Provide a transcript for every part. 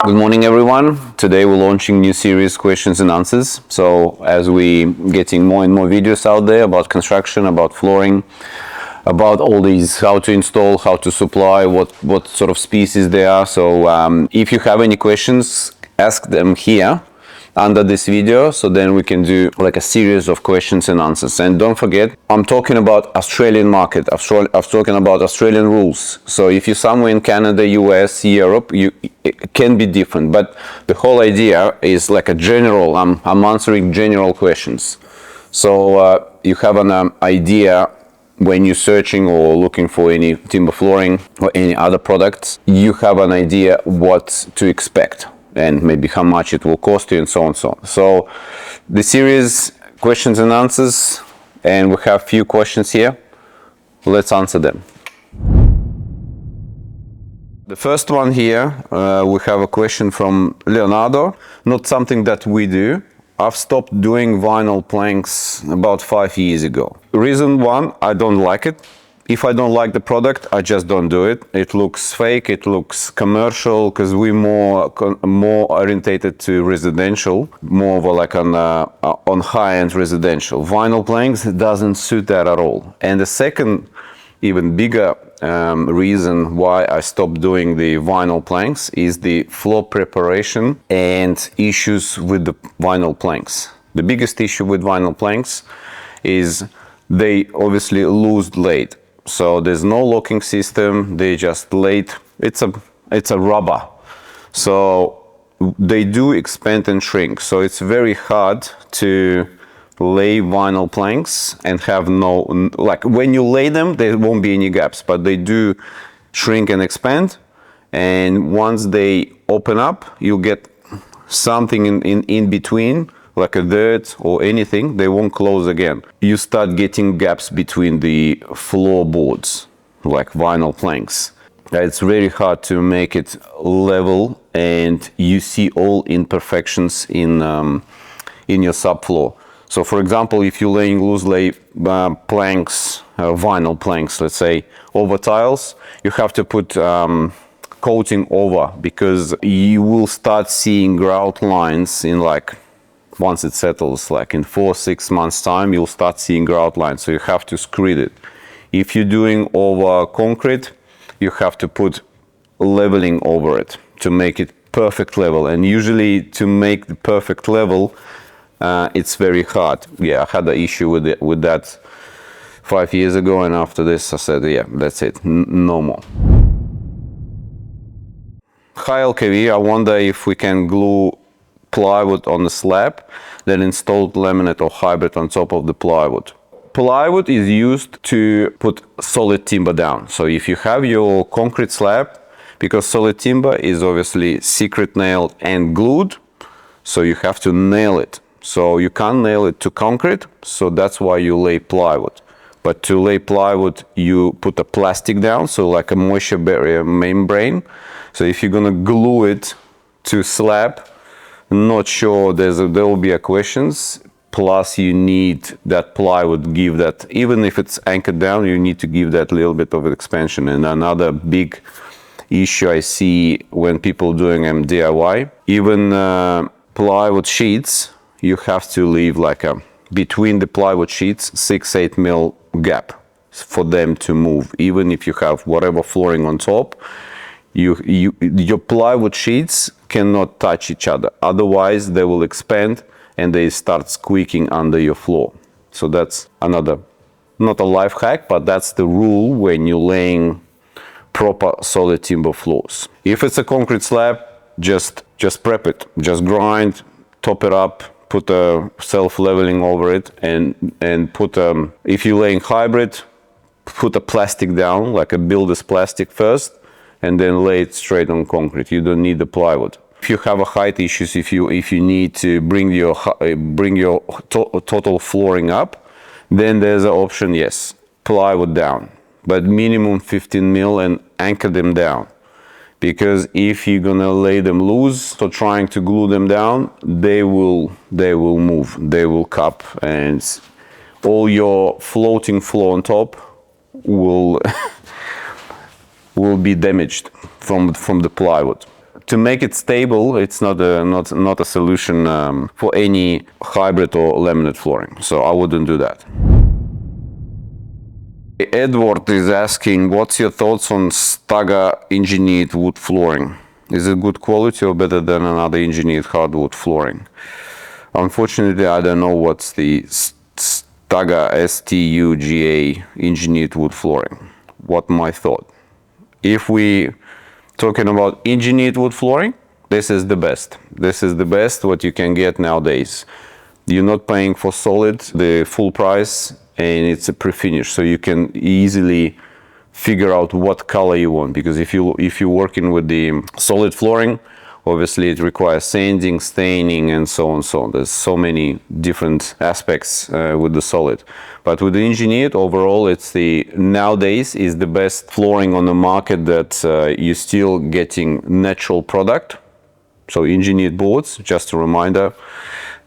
Good morning, everyone. Today we're launching new series, questions and answers. So as we getting more and more videos out there about construction, about flooring, about all these, how to install, how to supply, what sort of species they are. So if you have any questions, ask them here under this video, so then we can do like a series of questions and answers. And don't forget, I'm talking about Australian market. I'm talking about Australian rules. So if you're somewhere in Canada, US, Europe, it can be different, but the whole idea is like a general, I'm answering general questions. So you have an idea when you're searching or looking for any timber flooring or any other products, you have an idea what to expect and maybe how much it will cost you and so on and so on. So the series, questions and answers, and we have few questions here. Let's answer them. The first one here, we have a question from Leonardo. Not something that we do. I've stopped doing vinyl planks about 5 years ago. Reason one, I don't like it. If I don't like the product, I just don't do it. It looks fake, it looks commercial, because we're more orientated to residential, more of like on high-end residential. Vinyl planks doesn't suit that at all. And the second, even bigger reason why I stopped doing the vinyl planks is the floor preparation and issues with the vinyl planks. The biggest issue with vinyl planks is they obviously lose laid. So there's no locking system, they just laid, it's a rubber. So they do expand and shrink. So it's very hard to lay vinyl planks and have no, like when you lay them, there won't be any gaps, but they do shrink and expand. And once they open up, you get something in between, like a dirt or anything, they won't close again. You start getting gaps between the floorboards, like vinyl planks. It's very hard to make it level, and you see all imperfections in your subfloor. So for example, if you're laying loose lay planks, vinyl planks, let's say, over tiles, you have to put coating over, because you will start seeing grout lines in like, once it settles, like in 4-6 months time, you'll start seeing grout lines. So you have to screed it. If you're doing over concrete, you have to put leveling over it to make it perfect level. And usually to make the perfect level, it's very hard. Yeah, I had an issue with that 5 years ago, and after this I said, yeah, that's it, no more. Hi LKV, I wonder if we can glue plywood on the slab, then install laminate or hybrid on top of the plywood. Plywood is used to put solid timber down. So if you have your concrete slab, because solid timber is obviously secret nailed and glued, so you have to nail it. So you can't nail it to concrete, so that's why you lay plywood. But to lay plywood, you put a plastic down, so like a moisture barrier membrane. So if you're gonna glue it to slab, not sure, there will be a questions. Plus you need that plywood, give that, even if it's anchored down, you need to give that little bit of expansion. And another big issue I see when people doing DIY, even plywood sheets, you have to leave like between the plywood sheets 6-8 mil gap for them to move. Even if you have whatever flooring on top, your plywood sheets cannot touch each other, otherwise they will expand and they start squeaking under your floor. So that's another, not a life hack, but that's the rule when you're laying proper solid timber floors. If it's a concrete slab, just prep it, just grind, top it up, put a self-leveling over it, and put if you're laying hybrid, put a plastic down, like a builder's plastic first, and then lay it straight on concrete. You don't need the plywood. If you have a height issues, if you need to bring your total flooring up, then there's an option, yes, plywood down, but minimum 15 mil and anchor them down. Because if you're gonna lay them loose, so trying to glue them down, they will move, they will cup, and all your floating floor on top will be damaged from the plywood. to make it stable, it's not a solution for any hybrid or laminate flooring. So I wouldn't do that. Edward is asking, what's your thoughts on Staga engineered wood flooring? Is it good quality or better than another engineered hardwood flooring? Unfortunately, I don't know what's the Staga, S-T-U-G-A, engineered wood flooring. What my thought? If we talking about engineered wood flooring, this is the best. This is the best what you can get nowadays. You're not paying for solid the full price, and it's a prefinished, so you can easily figure out what color you want. Because if you're working with the solid flooring, obviously it requires sanding, staining, and so on, so on. There's so many different aspects with the solid. But with the engineered, overall, it's nowadays is the best flooring on the market that you're still getting natural product. So engineered boards, just a reminder,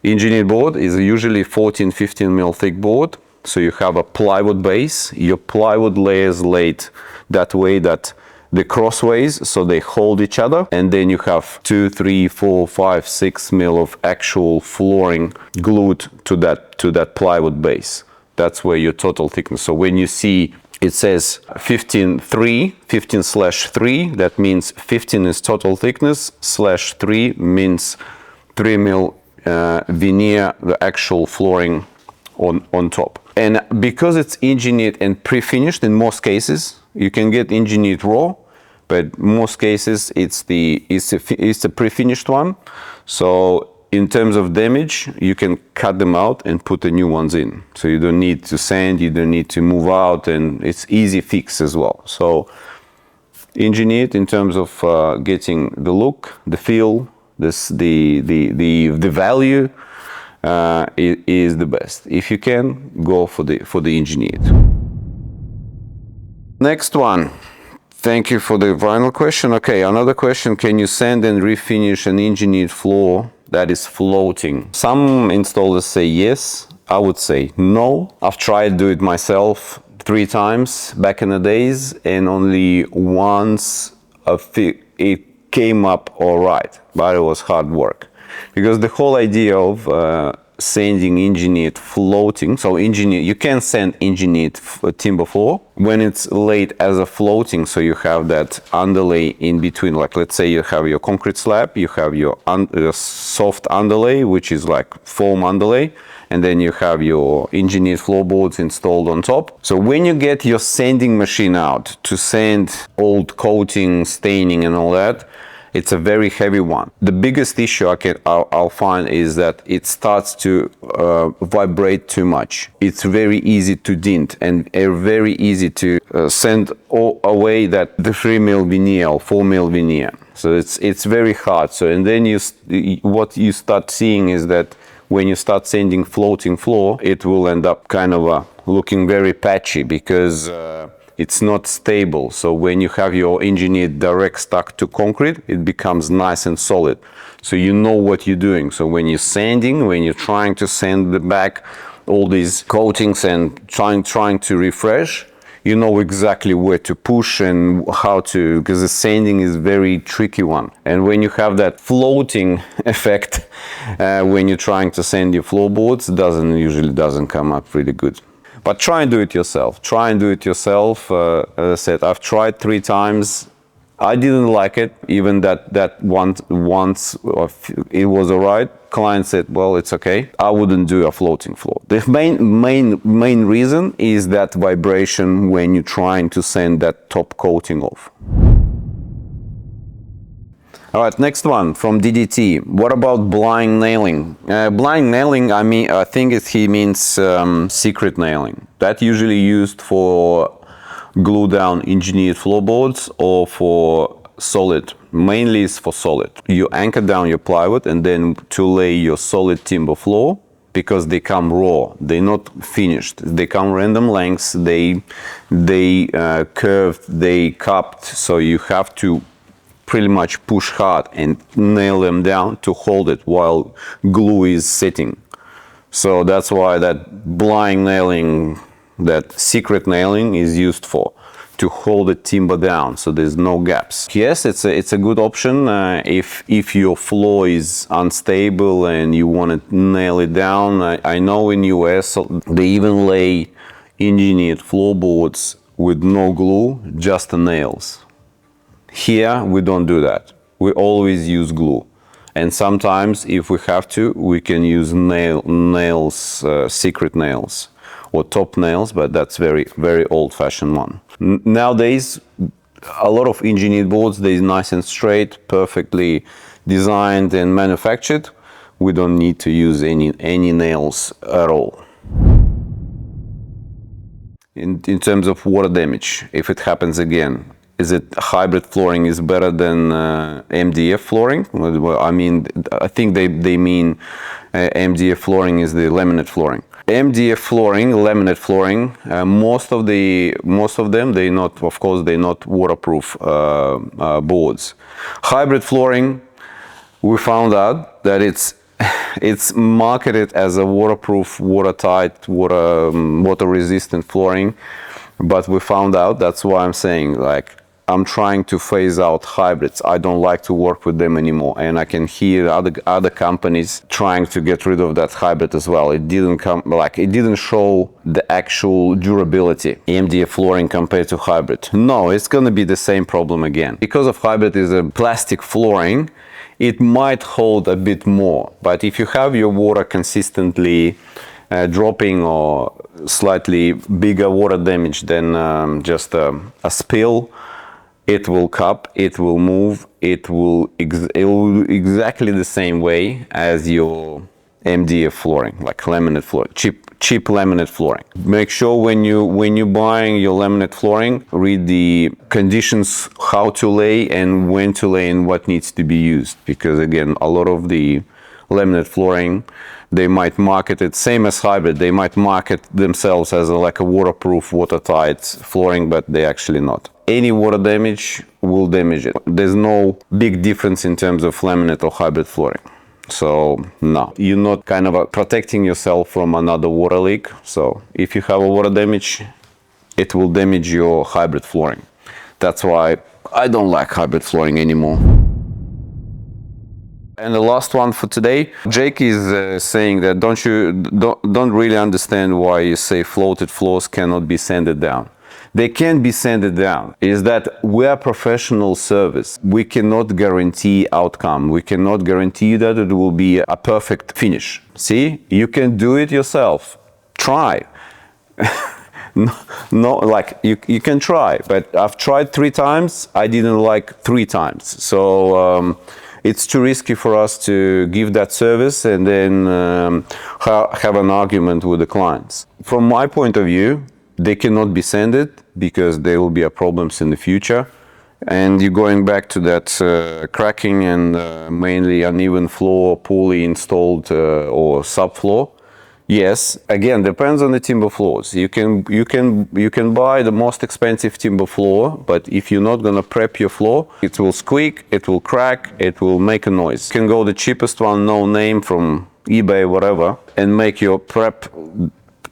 engineered board is usually 14-15 mil thick board. So you have a plywood base. Your plywood layers laid that way that the crossways, so they hold each other, and then you have 2, 3, 4, 5, 6 mil of actual flooring glued to that plywood base. That's where your total thickness. So when you see it says 15/3, that means 15 is total thickness, /3 means 3 mil veneer, the actual flooring on top. And because it's engineered and pre-finished, in most cases you can get engineered raw, but most cases it's a pre-finished one. So in terms of damage, you can cut them out and put the new ones in. So you don't need to sand, you don't need to move out, and it's easy fix as well. So engineered in terms of getting the look, the feel, the value, is the best. If you can, go for the engineered. Next one. Thank you for the final question. Okay, another question. Can you sand and refinish an engineered floor that is floating? Some installers say yes. I would say no. I've tried to do it myself 3 times back in the days, and only once it came up all right, but it was hard work. Because the whole idea of sanding engineered floating, so you can sand engineered timber floor when it's laid as a floating, so you have that underlay in between. Like, let's say you have your concrete slab, you have your soft underlay, which is like foam underlay, and then you have your engineered floorboards installed on top. So when you get your sanding machine out to sand old coating, staining and all that, it's a very heavy one. The biggest issue I'll find is that it starts to vibrate too much. It's very easy to dent and very easy to sand away that the 3 mil veneer or 4 mil veneer. So it's very hard. So and then what you start seeing is that when you start sanding floating floor, it will end up kind of looking very patchy because it's not stable. So when you have your engineered direct stuck to concrete, it becomes nice and solid. So you know what you're doing. So when you're sanding, when you're trying to sand the back, all these coatings and trying to refresh, you know exactly where to push and how to, because the sanding is very tricky one. And when you have that floating effect, when you're trying to sand your floorboards, usually doesn't come up really good. But try and do it yourself. Try and do it yourself. As I said, I've tried 3 times. I didn't like it. Even that once it was alright. Client said, well, it's okay. I wouldn't do a floating floor. The main reason is that vibration when you're trying to sand that top coating off. All right, next one from DDT. What about blind nailing? Blind nailing, I think he means secret nailing. That usually used for glue down engineered floorboards or for solid. Mainly is for solid. You anchor down your plywood and then to lay your solid timber floor, because they come raw. They're not finished. They come random lengths. They curved. They cupped. So you have to pretty much push hard and nail them down to hold it while glue is sitting. So that's why that blind nailing, that secret nailing is used for. to hold the timber down, so there's no gaps. Yes, it's a good option if your floor is unstable and you want to nail it down. I know in US they even lay engineered floorboards with no glue, just the nails. Here we don't do that. We always use glue. And sometimes, if we have to, we can use nails, secret nails, or top nails, but that's very old-fashioned one. Nowadays, a lot of engineered boards, they're nice and straight, perfectly designed and manufactured. We don't need to use any nails at all. In terms of water damage, if it happens again, is it hybrid flooring is better than MDF flooring? Well, I mean, I think they mean MDF flooring is the laminate flooring. MDF flooring, laminate flooring, most of them, they're not waterproof boards. Hybrid flooring, we found out that it's marketed as a waterproof, watertight, water-resistant flooring, but we found out, that's why I'm saying, like, I'm trying to phase out hybrids. I don't like to work with them anymore, and I can hear other companies trying to get rid of that hybrid as well. It didn't show the actual durability, MDF flooring compared to hybrid. No, it's going to be the same problem again. Because of hybrid is a plastic flooring, it might hold a bit more, but if you have your water consistently dropping or slightly bigger water damage than just a spill, it will cup, it will move, it will exactly the same way as your MDF flooring, like laminate flooring, cheap laminate flooring. Make sure when you're buying your laminate flooring, read the conditions, how to lay and when to lay and what needs to be used. Because again, a lot of the laminate flooring, they might market it same as hybrid. They might market themselves as like a waterproof, watertight flooring, but they're actually not. Any water damage will damage it. There's no big difference in terms of laminate or hybrid flooring. So no, you're not kind of protecting yourself from another water leak. So if you have a water damage, it will damage your hybrid flooring. That's why I don't like hybrid flooring anymore. And the last one for today, Jake is saying that don't really understand why you say floated floors cannot be sanded down. They can be sanded down. Is that we are professional service. We cannot guarantee outcome. We cannot guarantee that it will be a perfect finish. See, you can do it yourself. Try. No, like you can try, but I've tried 3 times. I didn't like 3 times. So it's too risky for us to give that service and then have an argument with the clients. From my point of view, they cannot be sanded because there will be problems in the future. And you're going back to that cracking and mainly uneven floor, poorly installed or subfloor. Yes, again, depends on the timber floors. You can buy the most expensive timber floor, but if you're not gonna prep your floor, it will squeak, it will crack, it will make a noise. You can go the cheapest one, no name, from eBay, whatever, and make your prep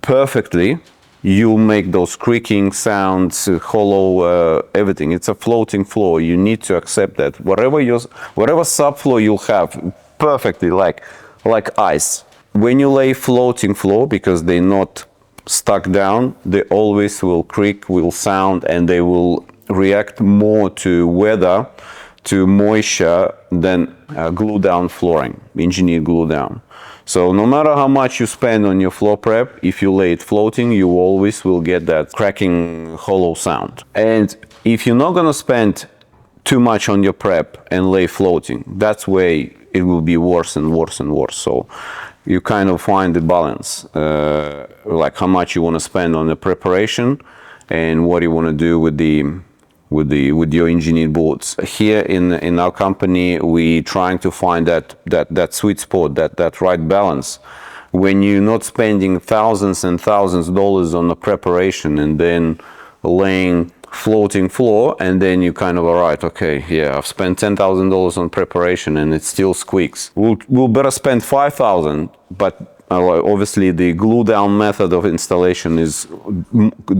perfectly. You'll make those creaking sounds, hollow, everything. It's a floating floor. You need to accept that. Whatever subfloor you'll have, perfectly like ice. When you lay floating floor, because they're not stuck down, they always will creak, will sound, and they will react more to weather, to moisture than glue down flooring, engineered glue down. So no matter how much you spend on your floor prep, if you lay it floating, you always will get that cracking, hollow sound. And if you're not gonna spend too much on your prep and lay floating, that's where it will be worse and worse and worse. So you kind of find the balance, like how much you want to spend on the preparation and what you want to do with your engineered boards. Here in our company, we trying to find that sweet spot, that right balance. When you're not spending thousands and thousands of dollars on the preparation and then laying floating floor, and then you kind of, all right, okay, yeah, I've spent $10,000 on preparation and it still squeaks. We'll better spend $5,000, but obviously the glue down method of installation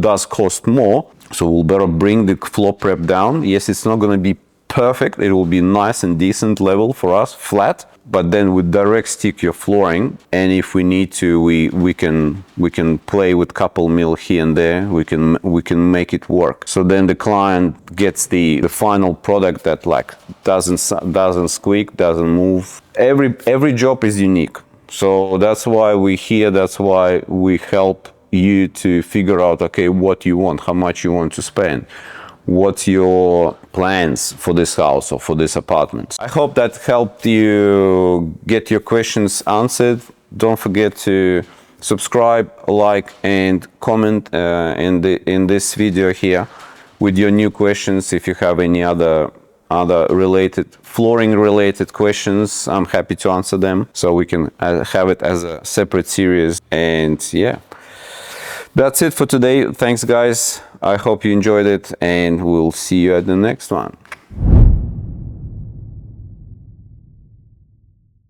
does cost more. So we'll better bring the floor prep down. Yes, it's not going to be perfect. It will be nice and decent level for us, flat. But then with direct stick your flooring, and if we need to, we can play with couple mil here and there. We can make it work. So then the client gets the final product that like doesn't squeak, doesn't move. Every job is unique. So that's why we're here. That's why we help you to figure out, okay, what you want, how much you want to spend, what's your plans for this house or for this apartment. I hope that helped you get your questions answered. Don't forget to subscribe, like, and comment in this video here with your new questions. If you have any other flooring related questions, I'm happy to answer them, so we can have it as a separate series. And yeah, that's it for today. Thanks guys, I hope you enjoyed it, and we'll see you at the next one.